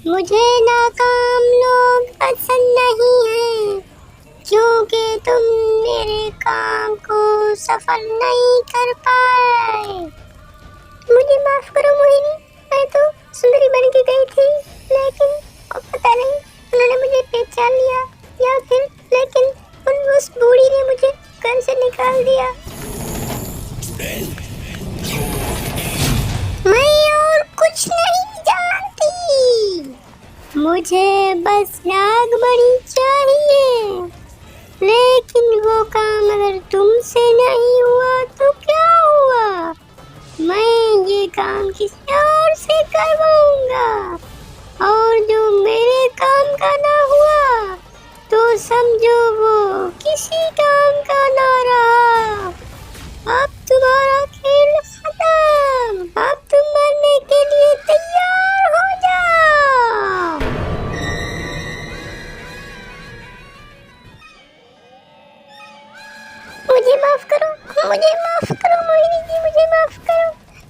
मुझे नाकाम लोग पसंद नहीं हैं, क्योंकि तुम मेरे काम को सफल नहीं कर पाए। मुझे माफ करो मोहिनी, मैं तो सुंदरी बन के गई थी, लेकिन अब पता नहीं उन्होंने मुझे पहचान लिया या फिर लेकिन उस बूढ़ी ने मुझे घर से निकाल दिया। मैं और कुछ नहीं जानती, मुझे बस नागमणि चाहिए, लेकिन वो काम अगर तुमसे नहीं हुआ तो क्या हुआ? मैं ये काम किसी और से करवाऊंगा, और जो मेरे काम का ना हुआ तो समझो वो किसी काम का ना रहा। अब तुम्हारा खेल खत्म, अब तुम मरने के लिए तैयार हो जाओ। मुझे माफ करो मोहिनी जी, मुझे माफ करो,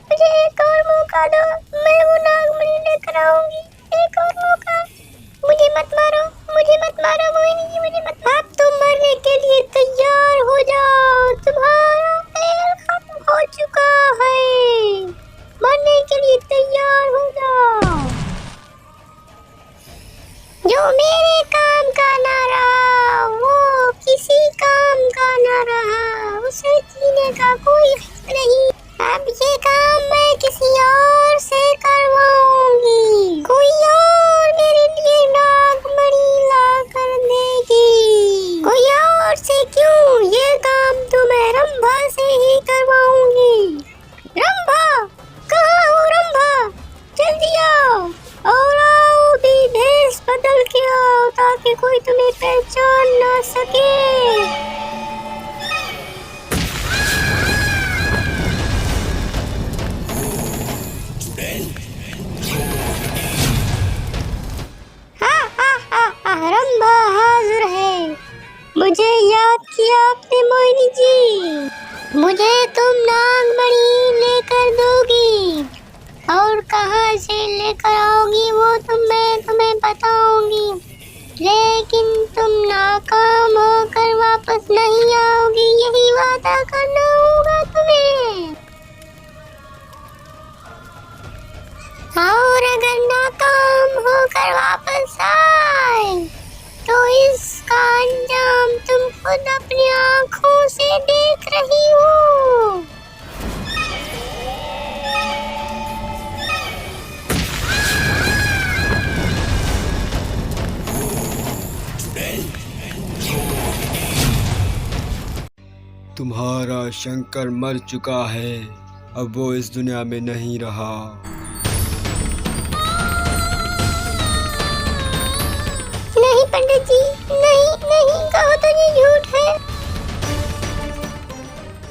मुझे एक और मौका दो, मैं वो नागमणि लेकर आऊंगी, एक और मौका। मुझे मत मारो मोहिनी जी, मुझे मत। अब तुम मरने के लिए तैयार हो जाओ, तुम्हारा खेल खत्म हो चुका है, मरने के लिए तैयार हो जाओ। जो मेरे काम का ना रहा वो किसी काम का ना रहा, उसे जीने का कोई हक नहीं। अब ये काम मैं किसी और से करवाऊंगी, कोई और मेरे लिए नागमणि ला कर देगी, कोई और से क्यों, ये काम तो मैं रंभा से ही करवाऊंगी। रंभा, कहाँ हो रंभा? जल्दी आओ, और आओ भी भेष बदल के आओ, ताकि कोई तुम्हें पहचान ना सके। रंभा हाजिर है। मुझे याद किया आपने मोहिनी जी, मुझे तुम नागमणि लेकर दोगी, और कहाँ से लेकर आओगी वो मैं तुम्हें बताऊंगी, लेकिन तुम नाकाम होकर वापस नहीं आओगी, यही वादा करना होगा तुम्हें। और अगर नाकाम होकर वापस आए तो इसका अंजाम तुम खुद अपनी आंखों से देख रही हो। तुम्हारा शंकर मर चुका है, अब वो इस दुनिया में नहीं रहा। नहीं पंडित जी, नहीं कहो तो ये झूठ है।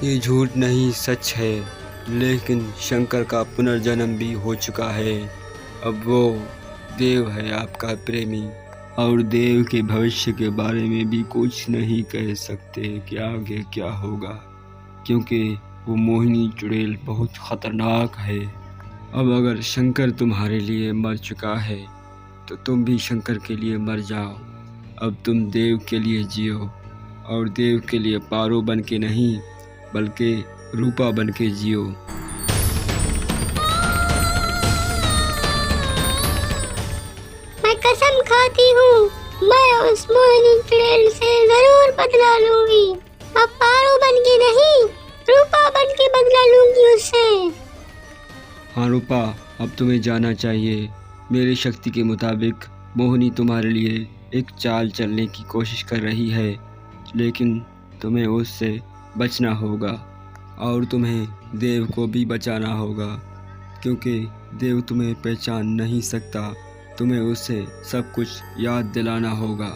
ये झूठ नहीं, सच है, लेकिन शंकर का पुनर्जन्म भी हो चुका है। अब वो देव है, आपका प्रेमी, और देव के भविष्य के बारे में भी कुछ नहीं कह सकते कि आगे क्या होगा, क्योंकि वो मोहिनी चुड़ैल बहुत खतरनाक है। अब अगर शंकर तुम्हारे लिए मर चुका है तो तुम भी शंकर के लिए मर जाओ। अब तुम देव के लिए जियो, और देव के लिए पारो बन के नहीं बल्कि रूपा बन के जियो। मैं कसम खाती हूँ, मैं उस मोहिनी चुड़ैल से जरूर बदला लूंगी। अब पारो बन के नहीं, रूपा बन के बदला लूंगी उससे। हाँ रूपा, अब तुम्हें जाना चाहिए। मेरी शक्ति के मुताबिक मोहिनी तुम्हारे लिए एक चाल चलने की कोशिश कर रही है, लेकिन तुम्हें उससे बचना होगा, और तुम्हें देव को भी बचाना होगा, क्योंकि देव तुम्हें पहचान नहीं सकता। तुम्हें उससे सब कुछ याद दिलाना होगा।